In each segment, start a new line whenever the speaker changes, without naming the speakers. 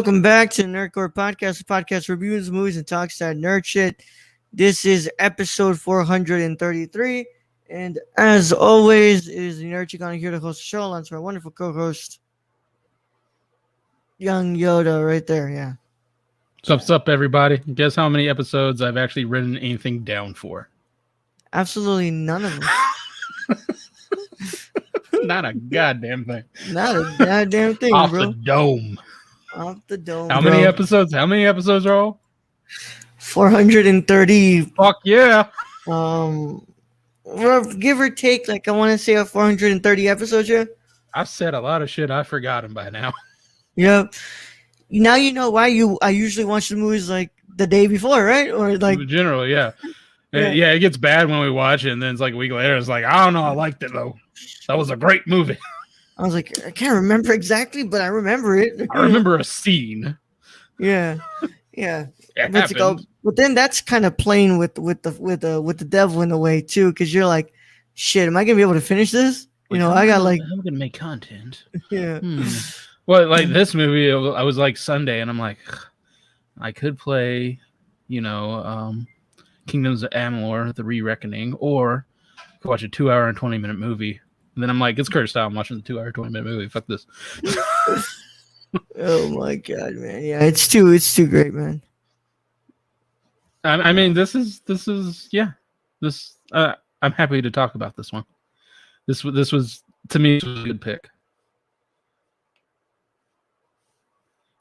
welcome back to the Nerdcore Podcast. The podcast reviews movies and talks that nerd shit. This is episode 433. And as always, it is the Nerd Chick on here to host the show. Alongside our wonderful co-host, Young Yoda, right there. Yeah.
What's up, everybody? Guess how many episodes I've actually written anything down for?
Absolutely none of them.
Not a goddamn thing.
Not a goddamn thing,
Off
bro.
the dome.
Off the dome.
How
bro.
many episodes? How many episodes are all?
430.
Fuck yeah.
Give or take, like I want to say 430 episodes, yeah.
I've said a lot of shit I've forgotten by now.
Yeah. Now you know why I usually watch the movies like the day before, right? Or like
Generally, yeah. Yeah, it gets bad when we watch it, and then it's like a week later. It's like, I don't know, I liked it though. That was a great movie.
I was like, I can't remember exactly, but I remember it.
I remember a scene.
Yeah.
It
But then that's kind of playing with the devil in a way too, because you're like, shit, am I gonna be able to finish this? I got like,
I'm gonna make content.
Yeah.
Well, like this movie, I was like Sunday, and I'm like, I could play, Kingdoms of Amalur: The Re-Reckoning, or watch a 2-hour and 20-minute movie. And then I'm like, it's Curtis style. I'm watching the 2-hour 20-minute movie. Fuck this.
Oh my god, man! Yeah, it's too great, man.
I mean, this is I'm happy to talk about this one. This was, to me, a good pick.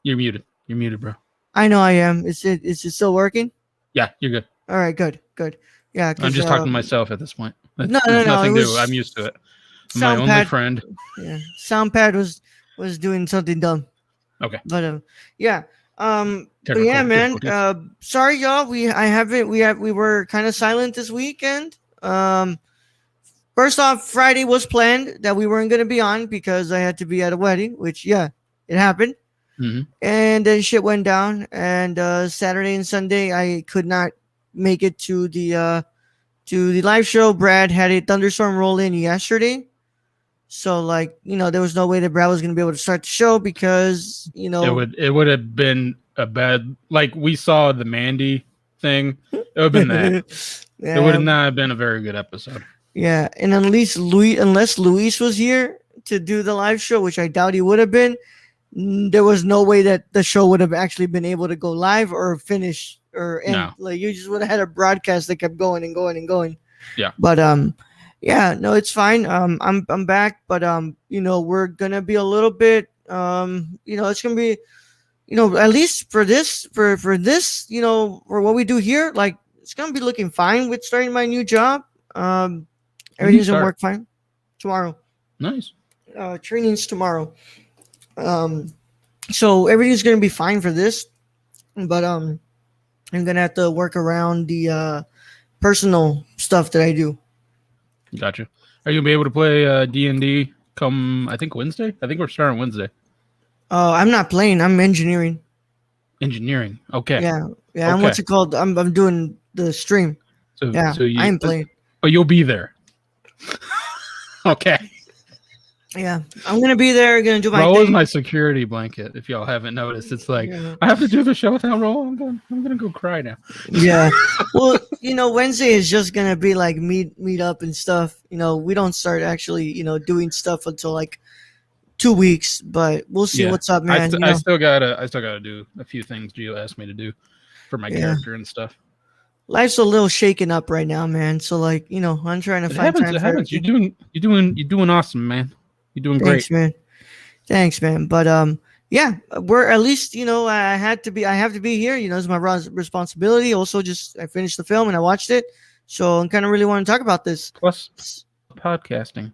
You're muted, bro.
I know I am. Is it still working?
Yeah, you're good.
All right, good. Yeah,
I'm just talking to myself at this point.
No.
Nothing new. I'm used to it. I'm my only friend.
Yeah, SoundPad was doing something dumb.
Okay.
But yeah. But yeah, man. Sorry, y'all. We were kind of silent this weekend. First off, Friday was planned that we weren't gonna be on because I had to be at a wedding, which it happened.
Mm-hmm.
And then shit went down. And Saturday and Sunday, I could not make it to the live show. Brad had a thunderstorm roll in yesterday. So, there was no way that Brad was going to be able to start the show because,
It would have been a bad... Like, we saw the Mandy thing. It would have been that.
Yeah.
It would have not been a very good episode.
Yeah, and unless Luis was here to do the live show, which I doubt he would have been, there was no way that the show would have actually been able to go live or finish or end. No. Like, you just would have had a broadcast that kept going and going and going.
Yeah.
But yeah, no, it's fine. I'm back, but we're gonna be a little bit it's gonna be at least for this for what we do here, like it's gonna be looking fine with starting my new job. Everything's gonna work fine tomorrow.
Nice.
Training's tomorrow. So everything's gonna be fine for this, but I'm gonna have to work around the personal stuff that I do.
Gotcha. Are you gonna be able to play D&D come, I think, Wednesday? I think we're starting Wednesday.
I'm not playing. I'm engineering.
Engineering. Okay.
Yeah. Okay. What's it called? I'm doing the stream. So I am playing.
Oh, you'll be there. Okay.
Yeah, I'm gonna be there. Gonna do my.
Roll is my security blanket. If y'all haven't noticed, it's like I have to do the show without Roll. I'm gonna go cry now.
Yeah. Well, Wednesday is just gonna be like meet up and stuff. We don't start actually doing stuff until like 2 weeks, but we'll see what's up, man.
I still gotta do a few things Gio asked me to do for my character and stuff. Life's
a little shaken up right now, man. So I'm trying to find time.
It happens. You're doing awesome, man. You're doing great.
Thanks, man. But yeah, we're at least I have to be here. It's my responsibility. Also, I finished the film and I watched it, so I kind of really want to talk about this.
Plus podcasting.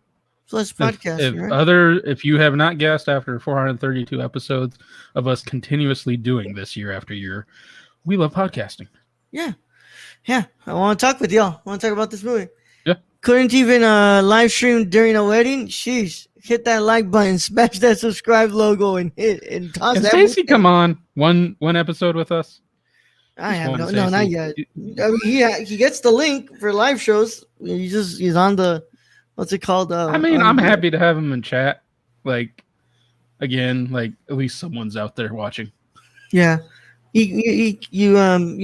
Right?
If you have not guessed, after 432 episodes of us continuously doing this year after year, we love podcasting.
Yeah. I want to talk with y'all. I want to talk about this movie.
Yeah.
Couldn't even live stream during a wedding. Sheesh. Hit that like button, smash that subscribe logo, and toss that.
Stacy come on one episode with us?
I have no, not yet. I mean, he gets the link for live shows. He's on the, what's it called?
I'm happy to have him in chat. Like, again, like at least someone's out there watching.
Yeah. You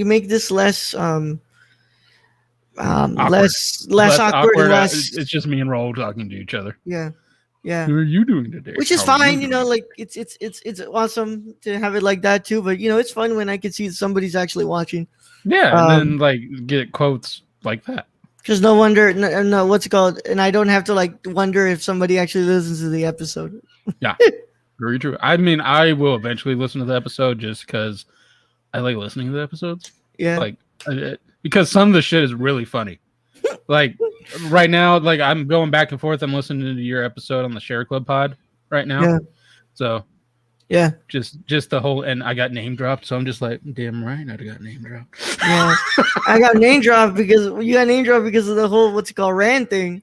make this
Awkward.
less
Less
awkward and
awkward.
less.
It's just me and Roll talking to each other.
Yeah. Yeah.
What are you doing today?
Which is
How are you
fine,
doing?
like it's awesome to have it like that too, but it's fun when I can see somebody's actually watching.
Yeah, and then
Um
like get quotes like that.
because no wonder, no, what's it called, and I don't have to like wonder if somebody actually listens to the episode.
Yeah, very true. I mean, I will eventually listen to the episode just because I like listening to the episodes.
Yeah.
Like, because some of the shit is really funny. Like right now, like I'm going back and forth. I'm listening to your episode on the Share Club pod right now.
Yeah.
So
Yeah.
just the whole, and I got name dropped. So I'm just like, damn right, I got name dropped.
Yeah. I got name dropped because you got name dropped because of the whole what's it called rant thing.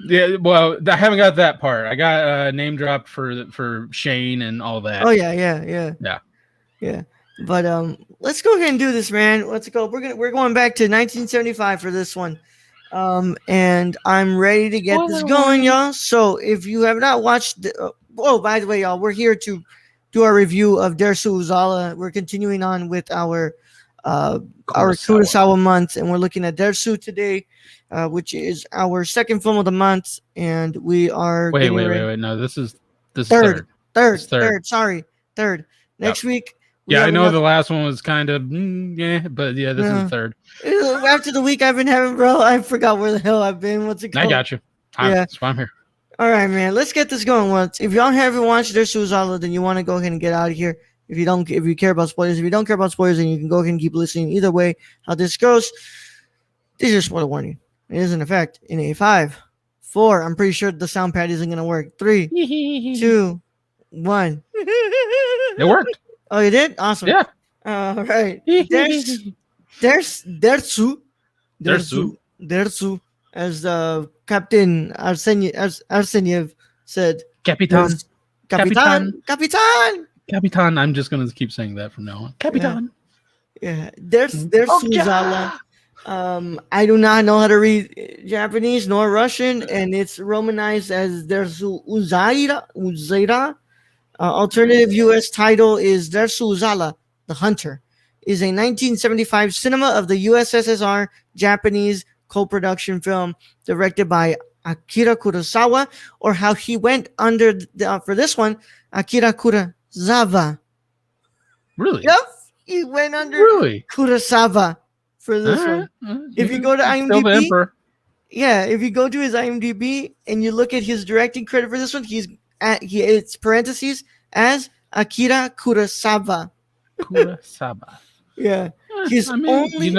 Yeah, well, I haven't got that part. I got name dropped for Shane and all that.
Oh yeah, yeah, yeah.
Yeah.
Yeah. But let's go ahead and do this, man. Let's go. We're going back to 1975 for this one. And I'm ready to get this
Spoiler
going,
warning.
y'all. So if you have not watched oh, by the way, y'all, we're here to do our review of Dersu Uzala. We're continuing on with uh our
Kurosawa.
Kurosawa month, and we're looking at Dersu today, which is our second film of the month, and we are
Wait,
getting
wait,
ready.
wait, wait. No, this is
Third,
third.
third,
It's third.
third. Sorry, third.
Yep.
Next week we
Yeah, I
have
know
another.
the last one was kind of yeah, but yeah, this is
Yeah.
third.
After the week I've been having, bro, I forgot where the hell I've been. What's it
I
called?
got you.
Yeah.
That's why I'm here.
All right, man. Let's get this going. Once, if y'all haven't watched Their Uzala, then you want to go ahead and get out of here. If you care about spoilers, if you don't care about spoilers, then you can go ahead and keep listening. Either way, how this goes, this is your spoiler warning. It is in effect in a 5, 4. I'm pretty sure the sound pad isn't gonna work. 3, 2, 1.
It worked.
Oh, you did? Awesome.
Yeah.
All right.
Dersu.
Dersu, as Captain Arseniev said.
Capitan.
Capitan.
Capitan. I'm just gonna keep saying that from now on. Capitan.
Yeah, there's
Oh,
Uzala. I do not know how to read Japanese nor Russian, and it's romanized as Dersu Uzaira. Alternative U.S. title is Dersu Uzala, the Hunter. Is a 1975 cinema of the USSR Japanese co-production film directed by Akira Kurosawa, or how he went under for this one, Akira Kurosawa.
Really?
Yep, he went under
Really?
Kurosawa for this one. If you go to
Still the
IMDb,
emperor.
yeah, if you go to his IMDb and you look at his directing credit for this one, it's parentheses as Akira Kurosawa.
Kurosawa.
Yeah, his
I mean,
only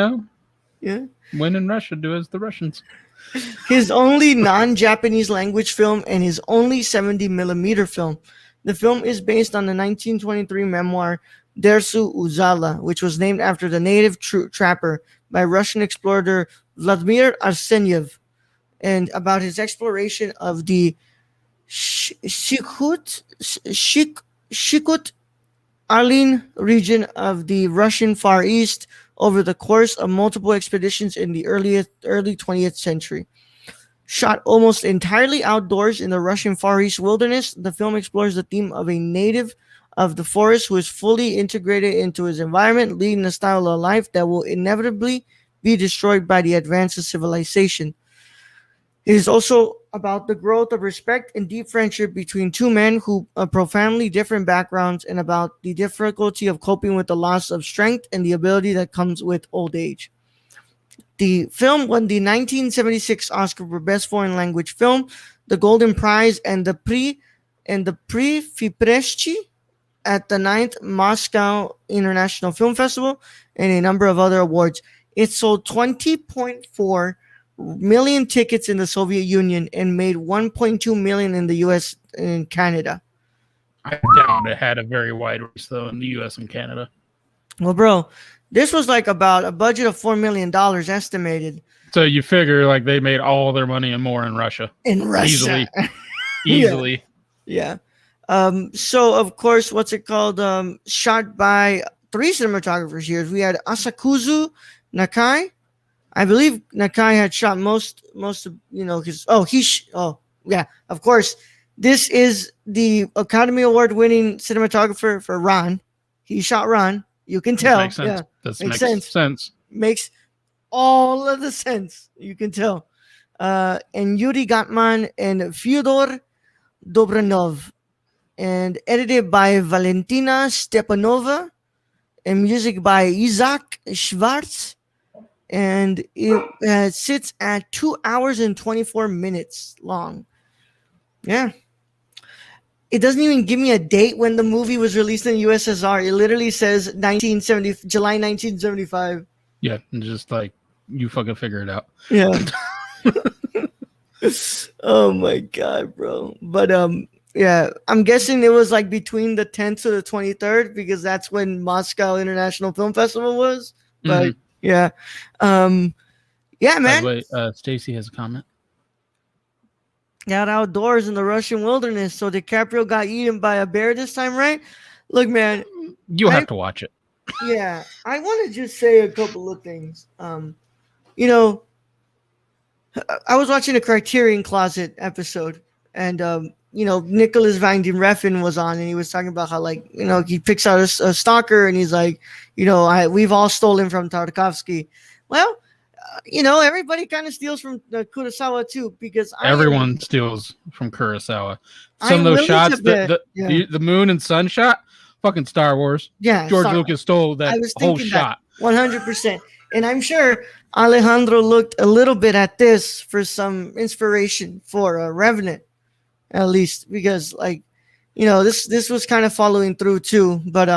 yeah
when in Russia, do as the Russians.
his only non-Japanese language film and his only 70 millimeter film. The film is based on the 1923 memoir Dersu Uzala, which was named after the native trapper by Russian explorer Vladimir Arseniev, and about his exploration of the Shikut Arlin region of the Russian Far East over the course of multiple expeditions in the early 20th century. Shot almost entirely outdoors in the Russian Far East wilderness, the film explores the theme of a native of the forest who is fully integrated into his environment, leading a style of life that will inevitably be destroyed by the advance of civilization. It is also about the growth of respect and deep friendship between two men who have profoundly different backgrounds, and about the difficulty of coping with the loss of strength and the ability that comes with old age. The film won the 1976 Oscar for Best Foreign Language Film, the Golden Prize, and the Prix Fipresci at the 9th Moscow International Film Festival, and a number of other awards. It sold 20.4 million tickets in the Soviet Union and made 1.2 million in the US and Canada.
I doubt it had a very wide race though in the U.S. and Canada.
Well, bro, this was like about a budget of $4 million estimated.
So you figure like they made all their money and more in Russia.
In Russia.
Easily.
Yeah. So of course, what's it called? Shot by 3 cinematographers here. We had Asakuzu Nakai. I believe Nakai had shot most of his. Yeah, of course. This is the Academy Award winning cinematographer for Ran. he shot Ran. You can
Which
tell.
makes sense.
Yeah,
This
makes
makes
sense.
sense.
Makes all of the sense. You can tell. And Yuri Gatman and Fyodor Dobranov, and edited by Valentina Stepanova, and music by Isaac Schwartz, and it sits at 2 hours and 24 minutes long. Yeah. It doesn't even give me a date when the movie was released in USSR. It literally says 1970, July 1975.
Yeah, and just like you fucking figure it out.
Yeah. Oh my god, bro. But yeah, I'm guessing it was like between the 10th to the 23rd because that's when Moscow International Film Festival was. But yeah. Yeah,
By the
man.
way, Stacy has a comment.
Got outdoors in the Russian wilderness, so DiCaprio got eaten by a bear this time, right? Look, man.
You have to watch it.
Yeah, I want to just say a couple of things. You know, I was watching a Criterion Closet episode, and Nicholas Van den Refn was on, and he was talking about how, like, he picks out a stalker, and he's like, we've all stolen from Tarkovsky. Well, everybody kind of steals from Kurosawa too, because
everyone steals from Kurosawa. Some
of
those shots, the moon and sun shot, fucking Star Wars.
Yeah,
George Lucas stole that whole shot.
100%. And I'm sure Alejandro looked a little bit at this for some inspiration for Revenant, at least, because this was kind of following through too. But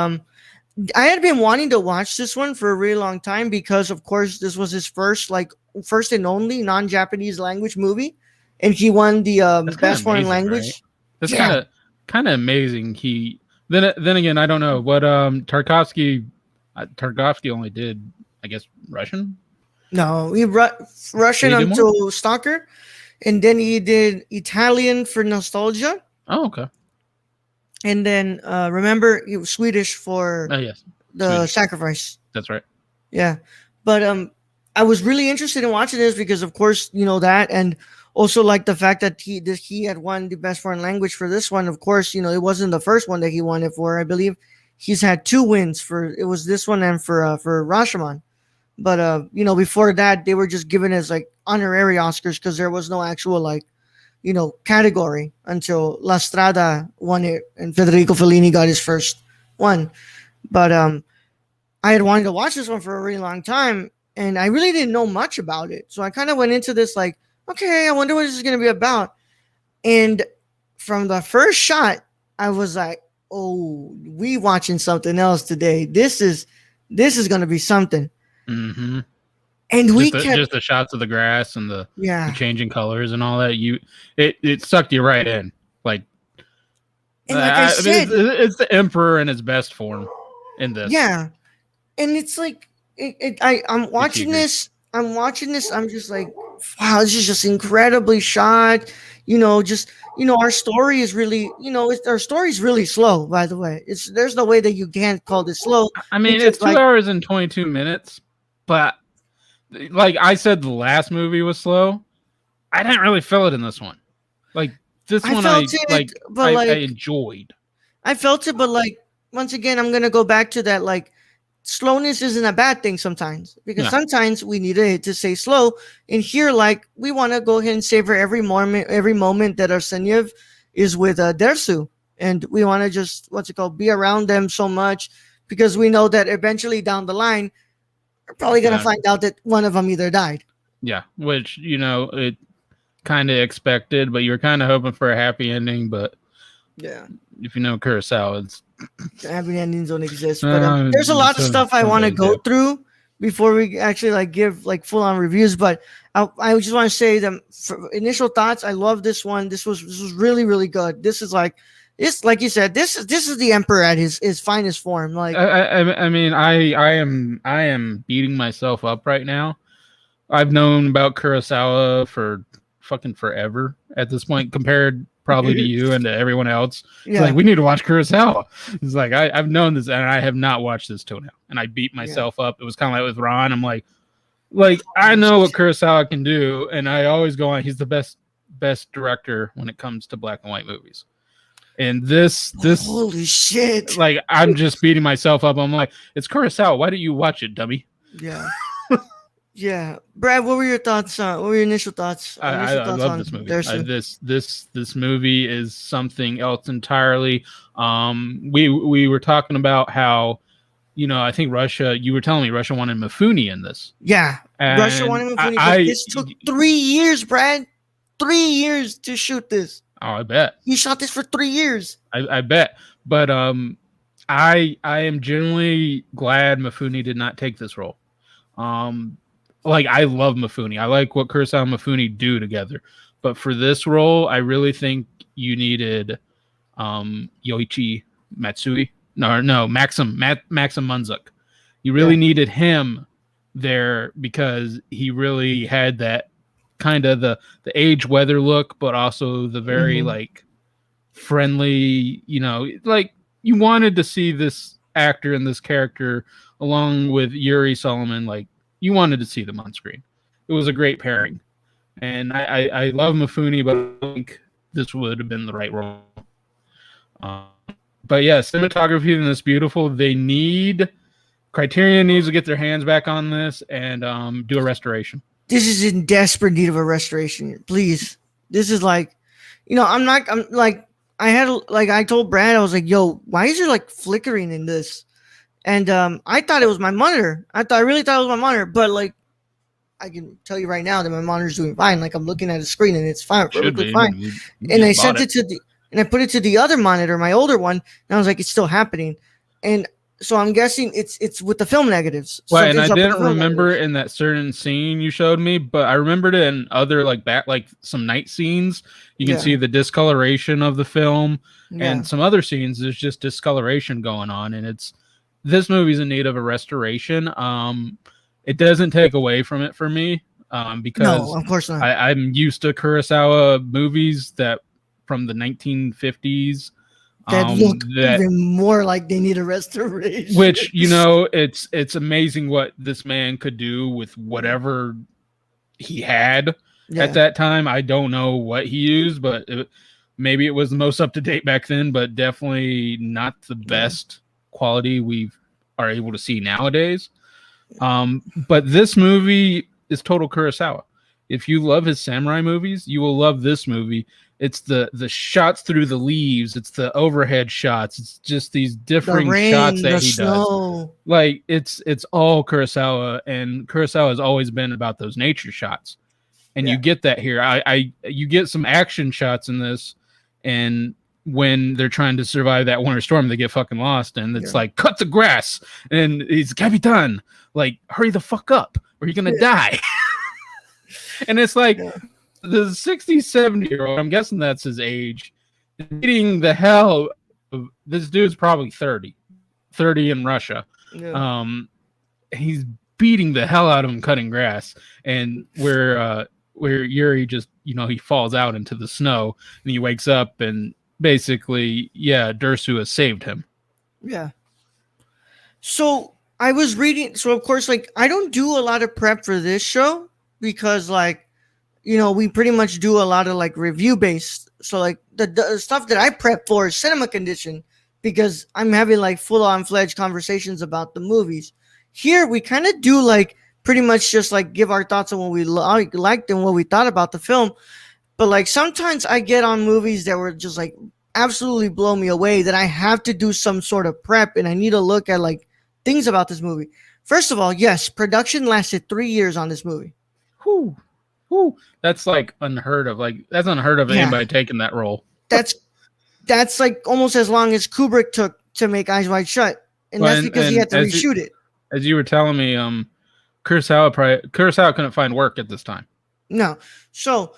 I had been wanting to watch this one for a really long time because, of course, this was his first and only non-Japanese language movie, and he won the best foreign language.
Right? That's kind of amazing. Then again, I don't know what Tarkovsky only did, I guess, Russian.
No, he Russian until Stalker, and then he did Italian for Nostalgia.
Oh, okay.
And then remember, he was Swedish for the Sacrifice.
That's right.
Yeah, but I was really interested in watching this because, of course, that, and also like the fact that he had won the best foreign language for this one. Of course, it wasn't the first one that he won it for. I believe he's had 2 wins it was this one and for Rashomon. But before that, they were just given as like honorary Oscars because there was no actual category until La Strada won it and Federico Fellini got his first one. But I had wanted to watch this one for a really long time, and I really didn't know much about it. So I kind of went into this like, okay, I wonder what this is going to be about. And from the first shot, I was like, oh, we watching something else today. This is going to be something.
Mm-hmm.
And
just the shots of the grass and the changing colors and all that. It sucked you right in. Like I said, it's the Emperor in his best form in this.
Yeah, and it's like I'm watching this. I'm just like, wow, this is just incredibly shot. Our story is really, our story is really slow. By the way, there's no way that you can't call this slow.
I mean, it's 2 hours and 22 minutes, but. Like I said, the last movie was slow. I didn't really feel it in this one. Like this one, I enjoyed.
I felt it, but like once again, I'm gonna go back to that. Like slowness isn't a bad thing sometimes because sometimes we need it to stay slow. And here, like we want to go ahead and savor every moment that Arseniev is with Dersu, and we want to just be around them so much because we know that eventually down the line. We're probably going to find out that one of them either died.
Yeah, which, it kind of expected, but you were kind of hoping for a happy ending. But
yeah,
if you know Kurosawa,
happy endings don't exist. But there's a lot of stuff I want to go through before we actually give full on reviews. But I just want to say that for initial thoughts, I love this one. This was really, really good. This is like you said, this is the Emperor at his finest form. Like
I mean, I am beating myself up right now. I've known about Kurosawa for fucking forever at this point, compared probably to you and to everyone else. It's like, we need to watch Kurosawa. It's like I've known this and I have not watched this till now. And I beat myself up. It was kind of like with Ron. I'm like I know what Kurosawa can do, and I always go on. He's the best director when it comes to black and white movies. And this
Holy shit.
like I'm just beating myself up. I'm like, it's Kurosawa. Why don't you watch it, dummy?
Yeah. Yeah. Brad, what were your thoughts on what were your initial thoughts? Initial
I
thoughts
love
on
this movie.
Dersu?
This movie is something else entirely. We were talking about how, I think Russia. You were telling me Russia wanted Mifune in this,
Yeah. Russia
and
wanted Mifune, but this took 3 years, Brad. 3 years to shoot this.
I bet.
He shot this for 3 years.
I bet. But I am genuinely glad Mifune did not take this role. Um, like I love Mifune. I like what Kurosawa and Mifune do together. But for this role, I really think you needed Yoichi Matsui. No, Maxim Munzuk. You really needed him there because he really had that kind of the age weather look, but also the very like friendly, like you wanted to see this actor and this character along with Yuri Solomon, like you wanted to see them on screen. It was a great pairing. And I love Mifune, but I think this would have been the right role. Um, but yeah, cinematography in this beautiful. Criterion needs to get their hands back on this and do a restoration.
This is in desperate need of a restoration. Please. This is like, I'm like, I told Brad, I was like, yo, why is there like flickering in this? And I thought it was my monitor. I really thought it was my monitor, but like, I can tell you right now that my monitor's doing fine. Like I'm looking at a screen and it's fine, perfectly fine. And I sent it to and I put it to the other monitor, my older one, and I was like, it's still happening. And so I'm guessing it's with the film negatives.
Well, and I didn't remember it in that certain scene you showed me, but I remembered it in other like some night scenes. You can see the discoloration of the film, and some other scenes there's just discoloration going on, and this movie's in need of a restoration. It doesn't take away from it for me, because
no, of course not.
I'm used to Kurosawa movies that from the 1950s.
That look even more like they need a restoration.
Which, it's amazing what this man could do with whatever he had at that time. I don't know what he used, but maybe it was the most up to date back then, but definitely not the best quality we are able to see nowadays. But this movie is total Kurosawa. If you love his samurai movies, you will love this movie. It's the shots through the leaves. It's the overhead shots. It's just these differing shots that he does. Like it's all Kurosawa, and Kurosawa has always been about those nature shots. And you get that here. You get some action shots in this, and when they're trying to survive that winter storm, they get fucking lost, and it's like cut the grass, and he's Capitan, like hurry the fuck up, or you're gonna die. And it's like the 60, 70-year-old, I'm guessing that's his age, beating the hell of this dude's probably 30 in Russia. He's beating the hell out of him cutting grass, and where Yuri just he falls out into the snow, and he wakes up, and basically Dersu has saved him.
So I was reading, so of course, like I don't do a lot of prep for this show because we pretty much do a lot of like review based. So like the stuff that I prep for is cinema condition because I'm having like full on fledged conversations about the movies. Here we kind of do like pretty much just like give our thoughts on what we liked and what we thought about the film. But like sometimes I get on movies that were just like absolutely blow me away that I have to do some sort of prep and I need to look at like things about this movie. First of all, yes, production lasted 3 years on this movie.
Whew. That's like unheard of. Like that's unheard of anybody taking that role.
That's like almost as long as Kubrick took to make Eyes Wide Shut, and that's because he had to reshoot it.
As you were telling me, Kurosawa couldn't find work at this time.
No, so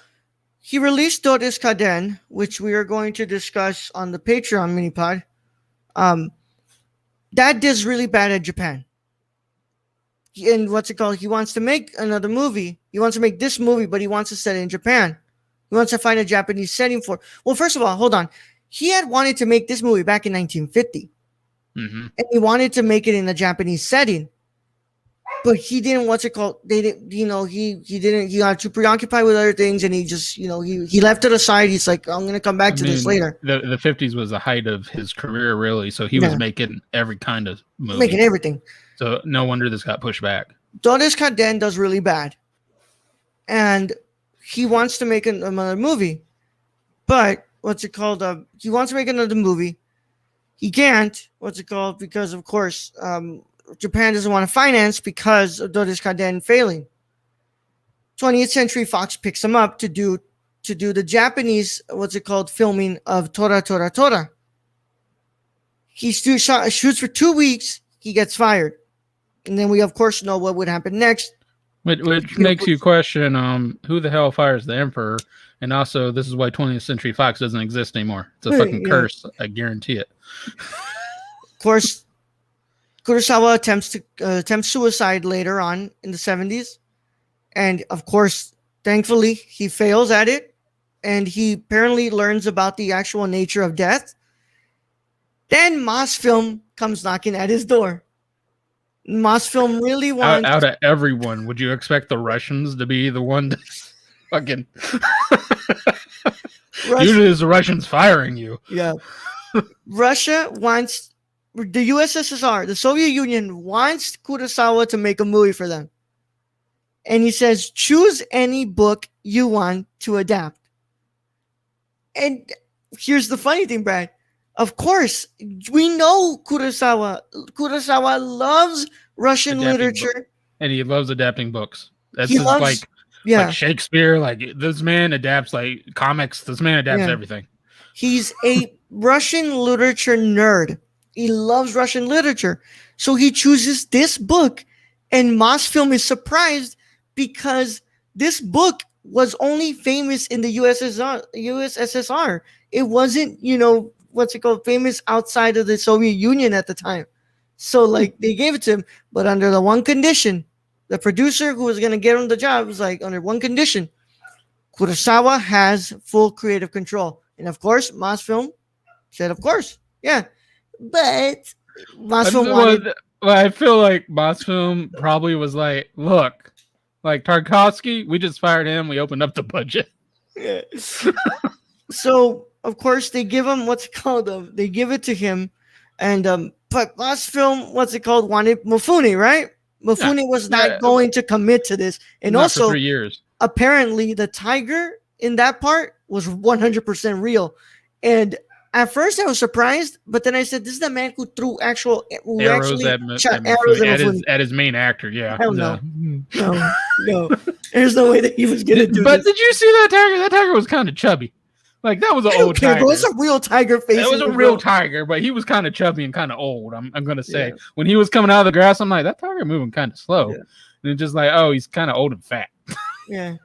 he released Doris Kaden, which we are going to discuss on the Patreon mini pod. That does really bad at Japan. And what's it called? He wants to make another movie. He wants to make this movie, but he wants to set it in Japan. He wants to find a Japanese setting for. Well, first of all, hold on. He had wanted to make this movie back in 1950, and he wanted to make it in a Japanese setting. but he didn't. What's it called? They didn't. He didn't. He got too preoccupied with other things, and he just he left it aside. He's like, I'm gonna come
I
back to this
mean,
later.
the 50s was the height of his career, really. So he was
Yeah,
making every kind of
making
movie.
everything.
So no wonder this got pushed back.
Doris Kaden does really bad, and he wants to make another movie, but what's it called? He wants to make another movie. He can't. What's it called? Because of course, Japan doesn't want to finance because of Doris Kaden failing. 20th Century Fox picks him up to do the Japanese what's it called filming of Tora Tora Tora. He shoots for 2 weeks. He gets fired, and then we of course know what would happen next.
Which makes you question who the hell fires the emperor, and also this is why 20th Century Fox doesn't exist anymore. It's a fucking
Yeah.
curse. I guarantee it.
Of course, Kurosawa attempts suicide later on in the 70s, and of course, thankfully, he fails at it, and he apparently learns about the actual nature of death. Then Mosfilm comes knocking at his door. Mosfilm really wants
Out of everyone, would you expect the Russians to be the one to fucking? Usually, it's the Russians firing you.
Yeah. Russia wants the USSR, the Soviet Union wants Kurosawa to make a movie for them. And he says, choose any book you want to adapt. And here's the funny thing, Brad. Of course, we know Kurosawa. Kurosawa loves Russian literature.
And he loves adapting books. That's
He
his,
loves,
like
yeah.
Shakespeare. Like this man adapts like comics. This man adapts
Yeah.
everything.
He's a Russian literature nerd. He loves Russian literature. So he chooses this book, and Mosfilm is surprised because this book was only famous in the USSR. It wasn't, what's it called, famous outside of the Soviet Union at the time. So like they gave it to him, but under the one condition. The producer who was going to get him the job was like, under one condition, Kurosawa has full creative control. And of course, Mosfilm said, of course, yeah. But Mosfilm wanted...
Well, I feel like Mosfilm probably was like, look, like Tarkovsky, we just fired him. We opened up the budget.
Yeah. So, of course, they give him what's it called? They give it to him. And but Mosfilm, what's it called? Wanted Mifune, right? Mifune was not going to commit to this. And
not
also,
for 3 years.
Apparently, the tiger in that part was 100% real. And at first, I was surprised, but then I said, "This is the man who threw actual
arrows at his main actor." Yeah,
hell no. No. There's no way that he was gonna do.
But
this.
Did you see that tiger? That tiger was kind of chubby. Like that was an old tiger.
Bro, it's a real tiger face.
It was a real tiger, but he was kind of chubby and kind of old. I'm gonna say when he was coming out of the grass, I'm like, that tiger moving kind of slow, and it's just like, oh, he's kind of old and fat.
Yeah,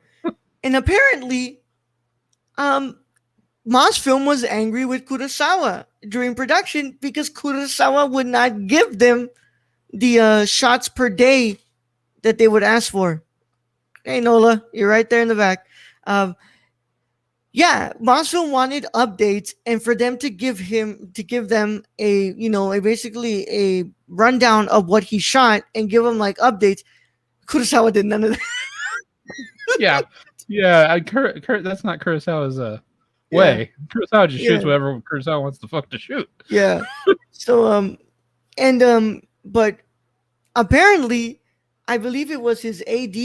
and apparently, Mosfilm was angry with Kurosawa during production because Kurosawa would not give them the shots per day that they would ask for. Hey, Nola, you're right there in the back. Yeah, Mosfilm wanted updates and for them to give them a basically a rundown of what he shot and give them like updates. Kurosawa did none of that.
Yeah. That's not Kurosawa's way. Kurosawa just shoots whatever Kurosawa wants the fuck to shoot.
Yeah. So but apparently, I believe it was his AD.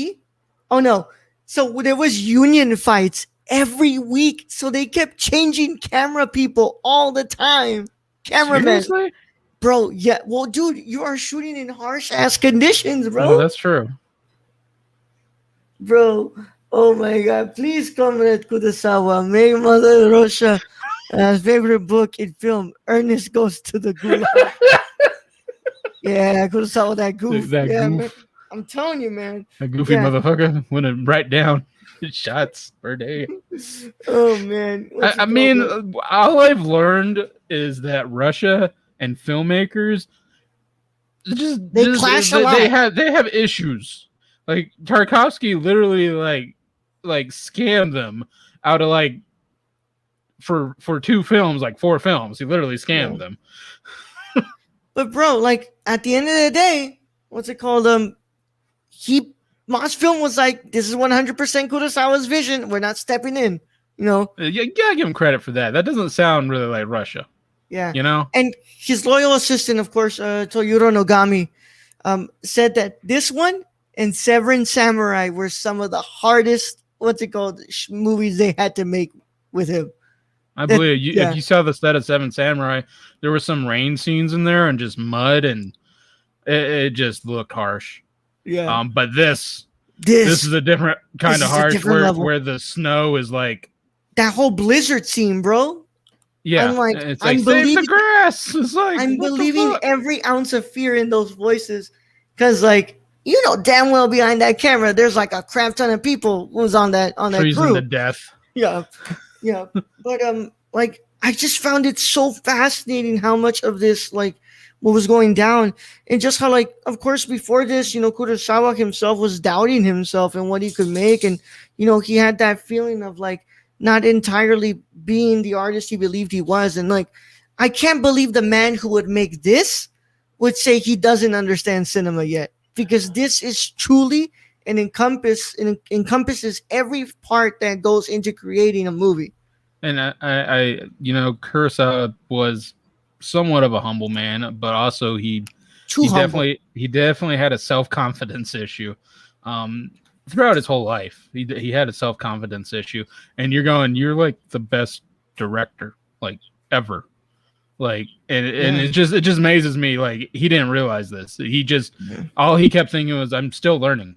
Oh no! So there was union fights every week, so they kept changing camera people all the time. Cameramen,
seriously?
Bro. Yeah. Well, dude, you are shooting in harsh ass conditions, bro.
Oh, that's true,
bro. Oh my God! Please comment Kurosawa. Make Mother Russia favorite book in film. Ernest Goes to the Gulag. Yeah, Kurosawa, that goof.
That goof.
Man. I'm telling you, man.
A goofy motherfucker went to write down shots per day.
Oh man.
I mean, all I've learned is that Russia and filmmakers
they clash a lot.
They have issues. Like Tarkovsky literally like scammed them out of like for 2 films, like 4 films. He literally scammed them.
But bro, like at the end of the day, what's it called? he Mosfilm was like, this is 100% Kurosawa's vision. We're not stepping in. You know,
You gotta give him credit for that. That doesn't sound really like Russia.
yeah.
You know?
And his loyal assistant, of course, Toyoro Nogami, said that this one and Severin Samurai were some of the hardest, what's it called, movies they had to make with him.
I believe you.
Yeah.
If you saw the set of Seven Samurai, there were some rain scenes in there and just mud, and it just looked harsh.
Yeah.
But this is a different kind of harsh, where the snow is like
that whole blizzard scene, bro.
Yeah,
I'm like,
it's like save the grass. It's like
I'm believing every ounce of fear in those voices, because like, you know damn well behind that camera there's like a crap ton of people who's on that
freezing
crew.
to death.
Yeah, yeah. But like, I just found it so fascinating how much of this, like, what was going down, and just how, like, of course before this, you know, Kurosawa himself was doubting himself and what he could make, and you know, he had that feeling of like not entirely being the artist he believed he was. And like, I can't believe the man who would make this would say he doesn't understand cinema yet, because this is truly encompasses every part that goes into creating a movie.
And I you know, Kurosawa was somewhat of a humble man, but also he definitely had a self-confidence issue. Throughout his whole life, he had a self-confidence issue, and you're like the best director like ever, like, and it just amazes me, like, he didn't realize this. He just all he kept thinking was, I'm still learning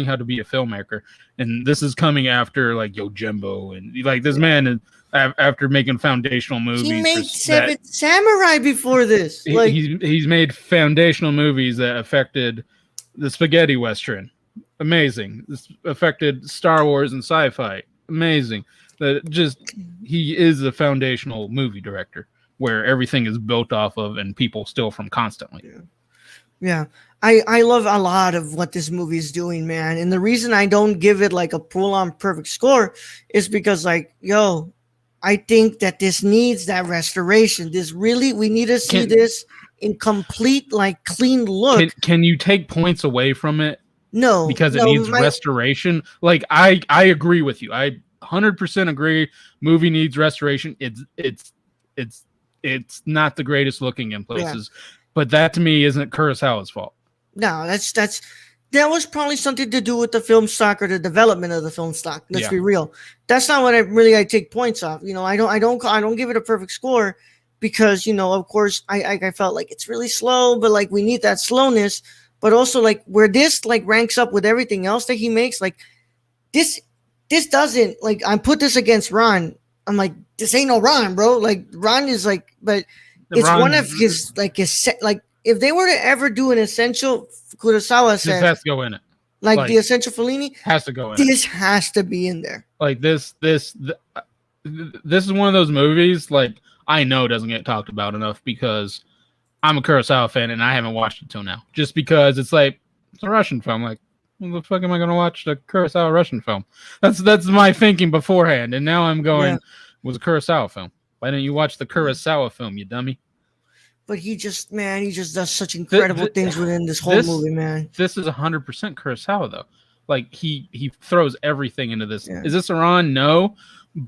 how to be a filmmaker, and this is coming after like Yojimbo, and like this man, after making foundational movies,
he made Seven Samurai before this.
He's made foundational movies that affected the spaghetti western. Amazing. This affected Star Wars and sci-fi. Amazing. He is a foundational movie director where everything is built off of and people steal from constantly.
Yeah. I love a lot of what this movie is doing, man. And the reason I don't give it like a full-on perfect score is because, like, yo, I think that this needs that restoration. We need to see this in complete, like, clean look.
Can you take points away from it?
No,
because it needs restoration. Like, I agree with you. I 100% agree. Movie needs restoration. It's not the greatest looking in places, but that to me isn't Kurosawa's fault.
No, that was probably something to do with the film stock or the development of the film stock. Let's be real. That's not what I take points off. You know, I don't give it a perfect score, because, you know, of course I felt like it's really slow, but like we need that slowness. But also, like, where this like ranks up with everything else that he makes, like this doesn't, like, I put this against Ron. I'm like, this ain't no Ron, bro. Like, Ron is like, but it's one of his like if they were to ever do an essential Kurosawa set,
this has to go in it.
Like the essential Fellini
has to go in.
This has to be in there.
Like this is one of those movies, like, I know doesn't get talked about enough because I'm a Kurosawa fan and I haven't watched it till now. Just because it's like, it's a Russian film. Like, when the fuck am I going to watch the Kurosawa Russian film? That's my thinking beforehand. And now I'm going, it was a Kurosawa film. Why didn't you watch the Kurosawa film, you dummy?
But he just does such incredible things within this whole movie, man.
This is 100% Kurosawa, though. Like, he throws everything into this. Is this Iran? No.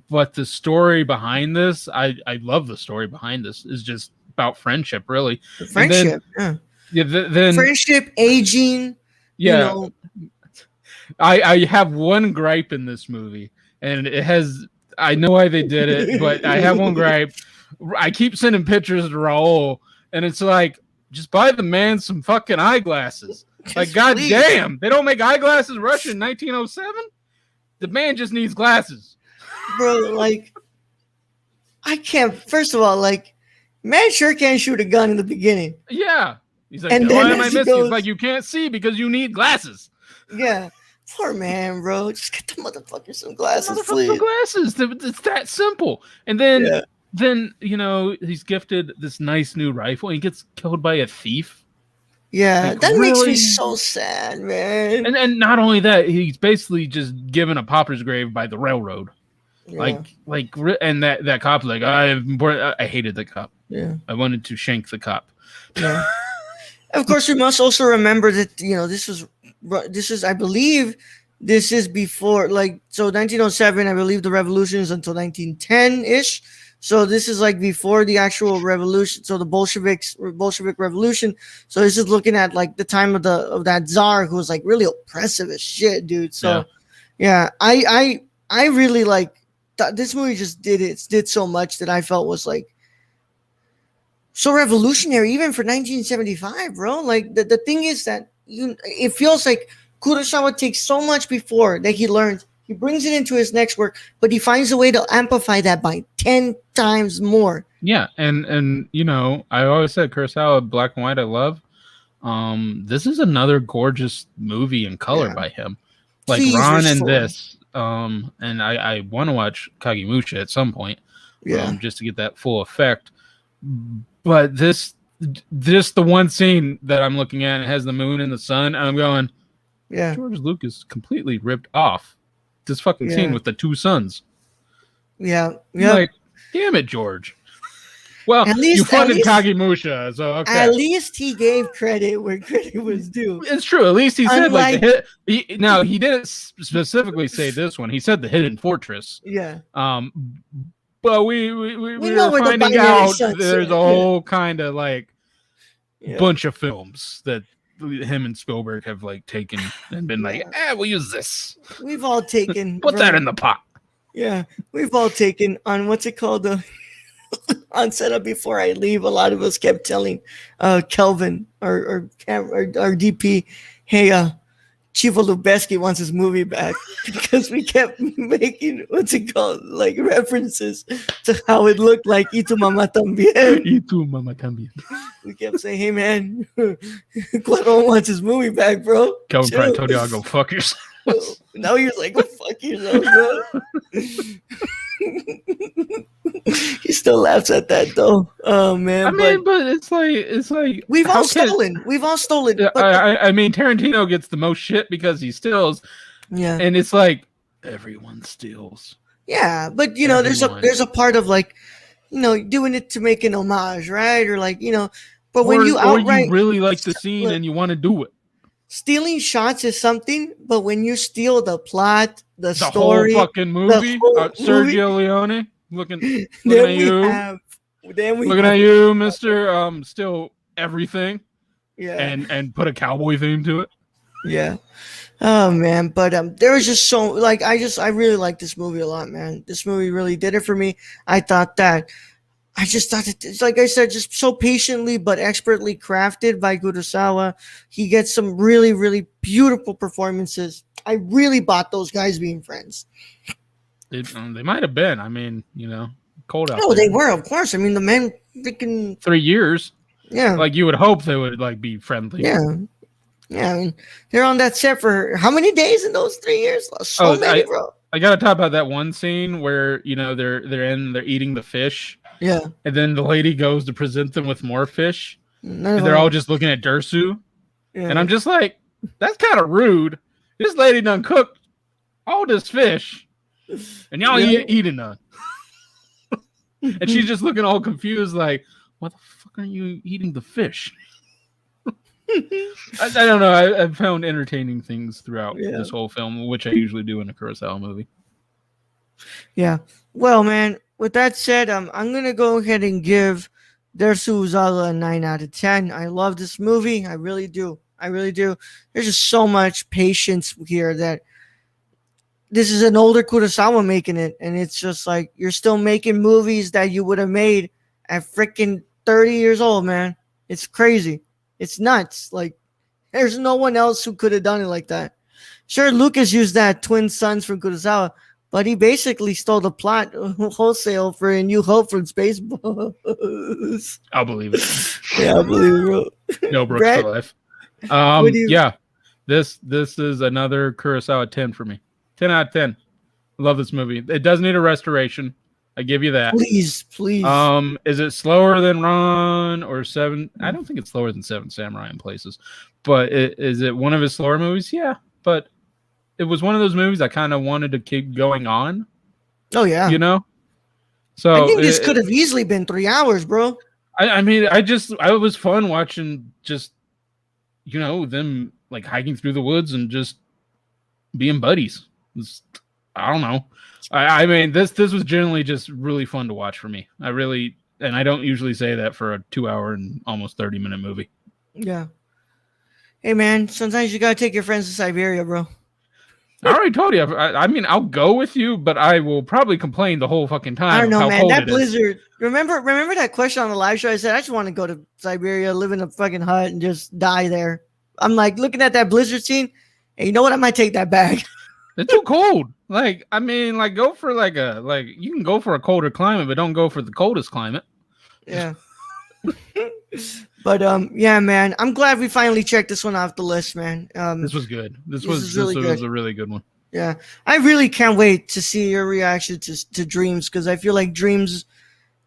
But the story behind this, I love the story behind this. Is just about friendship, really.
Friendship, then friendship, aging.
Yeah. You know. I have one gripe in this movie, and it has. I know why they did it, but I have one gripe. I keep sending pictures to Raul, and it's like, just buy the man some fucking eyeglasses. Like, goddamn, they don't make eyeglasses Russia in 1907. The man just needs glasses,
bro. Like, I can't. First of all, like, man sure can't shoot a gun in the beginning.
Yeah, he's like, and why am I missing? It's like, you can't see because you need glasses.
Yeah. Poor man, bro. Just get the motherfucker some glasses, please.
Some glasses. It's that simple. And then you know, he's gifted this nice new rifle and he gets killed by a thief.
Yeah, like, that makes me so sad, man.
And not only that, he's basically just given a pauper's grave by the railroad. Yeah. Like, and that cop's like, I hated the cop.
Yeah,
I wanted to shank the cop.
Yeah. Of course, we must also remember that, you know, this was this is, I believe, this is before, like, so 1907. I believe the revolution is until 1910 ish. So this is like before the actual revolution. So the Bolshevik revolution. So this is looking at like the time of that czar who was like really oppressive as shit, dude.
Yeah.
So yeah, I really like this movie. Just did so much that I felt was like so revolutionary even for 1975, bro. Like the thing is that it feels like Kurosawa takes so much before that he learns, he brings it into his next work, but he finds a way to amplify that by 10 times more.
Yeah, and you know, I always said Kurosawa, black and white, I love. This is another gorgeous movie in color
Yeah,
by him. Like
please
Ron and
restore.
this, and I want to watch Kagemusha at some point,
Yeah,
just to get that full effect. But this, just the one scene that I'm looking at, it has the moon and the sun, and I'm going,
yeah,
George Lucas completely ripped off this fucking scene
yeah,
with the two suns.
yeah,
I'm
yep.
like, damn it, George. Well,
At
you
least, at
funded
least,
Kagemusha, so
at
okay.
least he gave credit where credit was due.
It's true. At least he said like the
Unlike,
hit. Now he didn't specifically say this one. He said the hidden fortress.
yeah,
Um, but
we
we
know
were
where the
finding
binary
out
sun
there's a
set. Yeah,
whole kind of like
yeah,
bunch of films that him and Spielberg have like taken and been like,
yeah.
we'll use this.
We've all taken
Put that
from,
in the pot.
yeah, we've all taken on what's it called, on setup before I leave. A lot of us kept telling Kelvin or DP, hey, Chivo Lubeski wants his movie back because we kept making what's it called, like references to how it looked like Itu Mama Tambien.
Y tu mama también.
We kept saying, hey man, Cuadron wants his movie back, bro.
Kelvin probably
Chill.
told you I'll go fuck yourself.
Now he was like, go fuck yourself, bro. He still laughs at that though. Oh
I
man, but
mean, but it's like
we've all
how can
stolen. We've all stolen.
yeah,
But
I mean, Tarantino gets the most shit because he steals,
yeah,
and it's like everyone steals.
yeah. But
Everyone,
there's a part of like, doing it to make an homage, right? Or like, but when you
or you
outright
really like the scene
look,
and you want to do it.
stealing shots is something, but when you steal the plot, the
The whole
story,
fucking
the
movie.
whole movie,
Sergio Leone looking at
then we
you,
have, then we
looking
have,
at you, Mister. Still everything,
yeah,
and put a cowboy theme to it.
yeah. Oh man, but there was just so like I really like this movie a lot, man. This movie really did it for me. I thought that I just thought it's like I said, just so patiently but expertly crafted by Kurosawa. He gets some really, really beautiful performances. I really bought those guys being friends.
They might have been. I mean, cold out
Oh,
there.
they were, of course. I mean, the men freaking
3 years.
yeah,
Like you would hope they would like be friendly.
yeah, yeah. I mean, they're on that set for how many days in those 3 years? So
Oh,
many, bro.
I gotta talk about that one scene where they're eating the fish,
Yeah,
and then the lady goes to present them with more fish,
none of
and they're all
them.
just looking at Dersu,
Yeah,
and I'm just like, that's kind of rude. This lady done cooked all this fish, and y'all
yeah.
eating none, and she's just looking all confused, like, why the fuck are you eating the fish? I don't know. I've found entertaining things throughout
Yeah.
this whole film, which I usually do in a Kurosawa movie.
Yeah. Well, man, with that said, I'm going to go ahead and give Dersu Uzala a 9 out of 10. I love this movie. I really do. I really do. There's just so much patience here that this is an older Kurosawa making it. And it's just like you're still making movies that you would have made at freaking 30 years old, man. It's crazy. It's nuts. Like, there's no one else who could have done it like that. Sure, Lucas used that Twin Sons from Kurosawa, but he basically stole the plot wholesale for A New Hope from Spaceballs.
I'll believe it.
Yeah, I believe it, bro.
No Brooks
Brett,
for life.
what do you?
Yeah, this is another Kurosawa 10 for me. 10 out of 10. Love this movie. It does need a restoration. I give you that.
Please, please.
Is it slower than Ron or Seven? I don't think it's slower than Seven Samurai in places, but is it one of his slower movies? Yeah, but it was one of those movies I kind of wanted to keep going on.
Oh yeah.
So
I think this could have easily been 3 hours, bro.
I mean, I was fun watching just them like hiking through the woods and just being buddies. I don't know. I mean, this was generally just really fun to watch for me. I really, and I don't usually say that for a 2 hour and almost 30-minute movie.
Yeah. Hey man, sometimes you gotta take your friends to Siberia, bro.
I already told you. I mean, I'll go with you, but I will probably complain the whole fucking
I
time
don't
of
know,
how
man.
cold
That
it is.
blizzard. Remember that question on the live show? I said I just want to go to Siberia, live in a fucking hut, and just die there. I'm like looking at that blizzard scene, and you know what? I might take that back.
It's too cold. Like, I mean, like go for like you can go for a colder climate, but don't go for the coldest climate.
Yeah. But yeah, man. I'm glad we finally checked this one off the list, man.
This was good. This
is
was
really good.
a really good one.
Yeah, I really can't wait to see your reaction to Dreams, because I feel like Dreams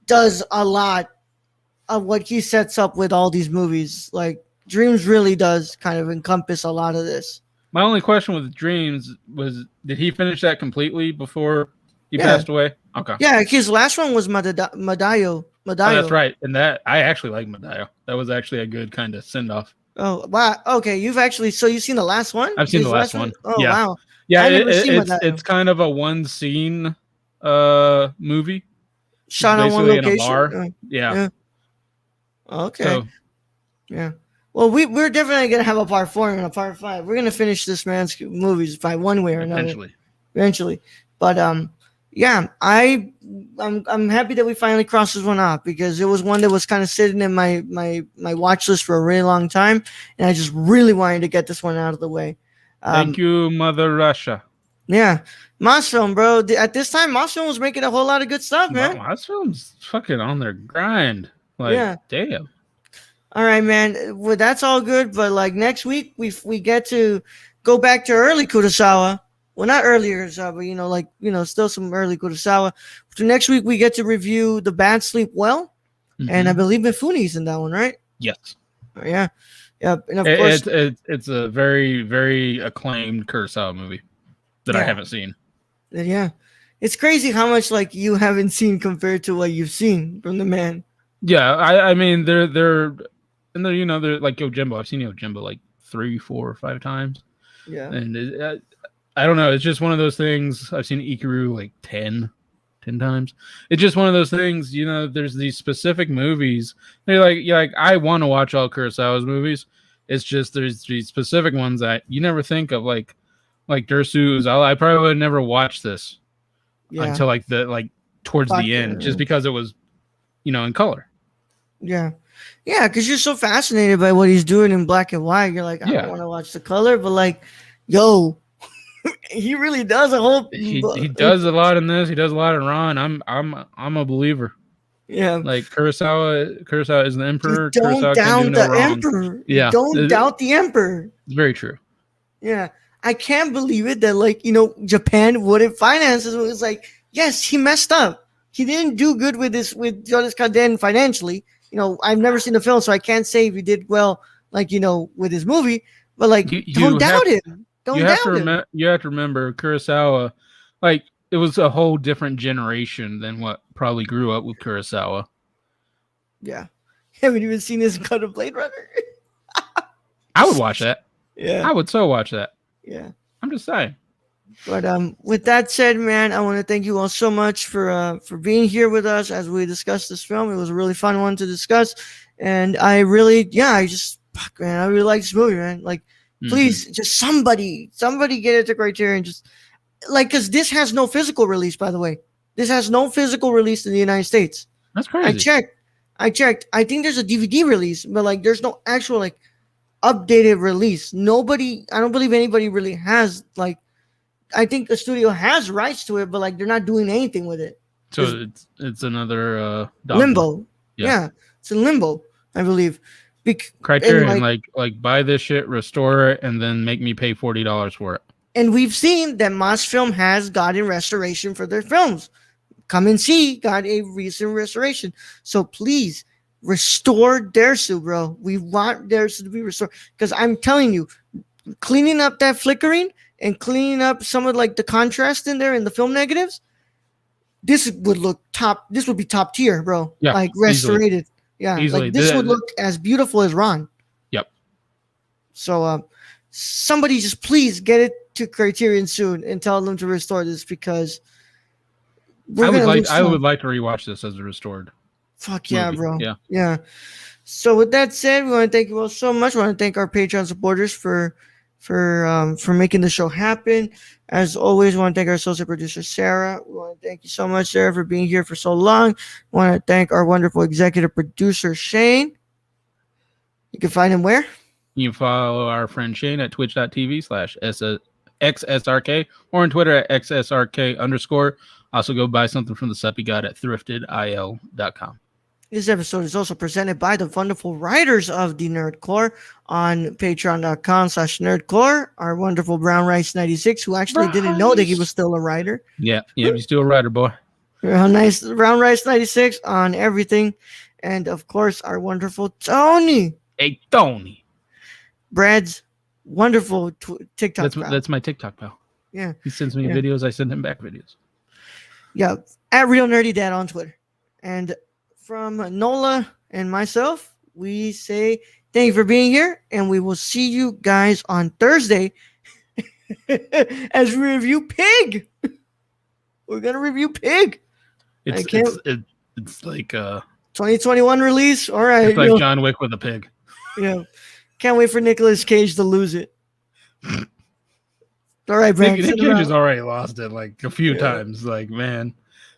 does a lot of what he sets up with all these movies. Like Dreams really does kind of encompass a lot of this.
My only question with Dreams was, did he finish that completely before he
Yeah.
passed away? Okay.
Yeah, his last one was Madayo.
Oh, that's right. And that I actually like Medaille. That was actually a good kind of send off.
Oh wow. Okay, you've seen the last one?
I've seen
His
the last one.
Oh
Yeah.
wow.
Yeah,
I never seen Medaille.
it's kind of a one scene movie.
Shot on one
basically in a
location.
bar.
Yeah.
Yeah.
Okay.
So
Yeah. Well, we're definitely gonna have a part 4 and a part 5. We're gonna finish this man's movies by one way or another. Eventually. But yeah, I'm happy that we finally crossed this one off, because it was one that was kind of sitting in my watch list for a really long time, and I just really wanted to get this one out of the way.
Thank you, Mother Russia.
Yeah, Mosfilm, bro. At this time, Mosfilm was making a whole lot of good stuff, man.
Mosfilm's fucking on their grind. Like,
Yeah.
damn.
All right, man. Well, that's all good, but like next week we get to go back to early Kurosawa. Well, not earlier Kurosawa, but still some early Kurosawa. So next week we get to review The Bad Sleep Well, and I believe Mifune's in that one, right?
Yes.
Yeah. Yeah, and of course
it's a very, very acclaimed Kurosawa movie that I haven't seen.
Yeah. It's crazy how much like you haven't seen compared to what you've seen from the man.
Yeah, I mean they're they're like Yojimbo. I've seen Yojimbo like 3, 4, or 5 times.
Yeah.
And I don't know. It's just one of those things. I've seen Ikiru like 10 times. It's just one of those things, there's these specific movies. They're like I want to watch all Kurosawa's movies. It's just there's these specific ones that you never think of, like Dersu Uzala. I probably would have never watched this until towards the end, just because it was, in color.
Yeah. Yeah, because you're so fascinated by what he's doing in black and white. You're like, I don't want to watch the color, but like, yo, he really does a whole.
He does a lot in this. He does a lot in Ron. I'm a believer.
Yeah,
like Kurosawa is the emperor.
You don't
Kurosawa
doubt
can do no
the
wrong.
emperor.
Yeah,
you don't doubt the emperor.
It's very true.
Yeah, I can't believe it that Japan wouldn't finance this. It was like, yes, he messed up. He didn't do good with Jonas Kaden financially. I've never seen the film, so I can't say if he did well, with his movie. But don't doubt him. Don't doubt him.
You have to remember Kurosawa, it was a whole different generation than what probably grew up with Kurosawa.
Yeah, haven't even seen his cut of Blade Runner.
I would watch that.
Yeah,
I would so watch that.
Yeah,
I'm just saying.
But with that said, man, I want to thank you all so much for being here with us as we discuss this film. It was a really fun one to discuss, and I really like this movie, man. Like, please, just somebody get it to Criterion, just because this has no physical release. By the way, this has no physical release in the United States.
That's crazy.
I checked. I think there's a DVD release, but there's no actual updated release. I don't believe anybody really has I think the studio has rights to it, but they're not doing anything with it.
So it's another
limbo. Yeah, it's in limbo, I believe.
Criterion, buy this shit, restore it, and then make me pay $40 for it.
And we've seen that Mosfilm has gotten restoration for their films. Come and See got a recent restoration. So please restore Dersu, bro. We want Dersu to be restored, because I'm telling you, cleaning up that flickering and cleaning up some of the contrast in there in the film negatives, this would be top tier, bro.
Yeah,
restorated.
Easily.
This would look as beautiful as Ron.
Yep.
So somebody just please get it to Criterion soon and tell them to restore this because we're gonna lose
I
time.
would like to rewatch this as a restored
Fuck yeah,
movie.
bro.
Yeah.
Yeah. So with that said, we want to thank you all so much. We want to thank our Patreon supporters for making the show happen. As always, we want to thank our associate producer Sarah. We want to thank you so much, Sarah, for being here for so long. We want to thank our wonderful executive producer Shane. You can find him where?
You can follow our friend Shane at twitch.tv/XSRK or on Twitter at XSRK_. Also go buy something from the Suppy God at thriftedil.com.
This episode is also presented by the wonderful writers of the Nerdcore on patreon.com/nerdcore. Our wonderful Brown Rice 96, who actually didn't know that he was still a writer.
Yeah, he's still a writer, boy.
Nice Brown Rice 96 on everything. And of course, our wonderful Tony.
Hey, Tony.
Brad's wonderful TikTok pal.
That's my TikTok pal.
Yeah.
He sends me videos. I send him back videos.
Yeah. At Real Nerdy Dad on Twitter. And from Nola and myself, we say thank you for being here. And we will see you guys on Thursday as we review Pig. We're going to review Pig.
It's like
2021 release. All right.
It's like John Wick with a pig.
Yeah. Can't wait for Nicolas Cage to lose it. All right, Brad.
Nick Cage has already lost it like a few times. Like, man,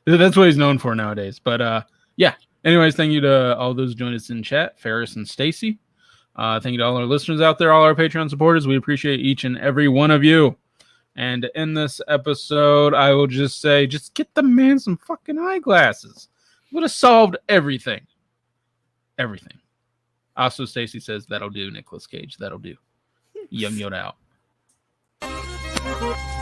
that's what he's known for nowadays. But yeah. Anyways, thank you to all those joining us in chat, Ferris and Stacy. Thank you to all our listeners out there, all our Patreon supporters. We appreciate each and every one of you. And in this episode, I will just say, just get the man some fucking eyeglasses. Would have solved everything. Everything. Also, Stacy says, that'll do, Nicolas Cage. That'll do. Young Yoda out.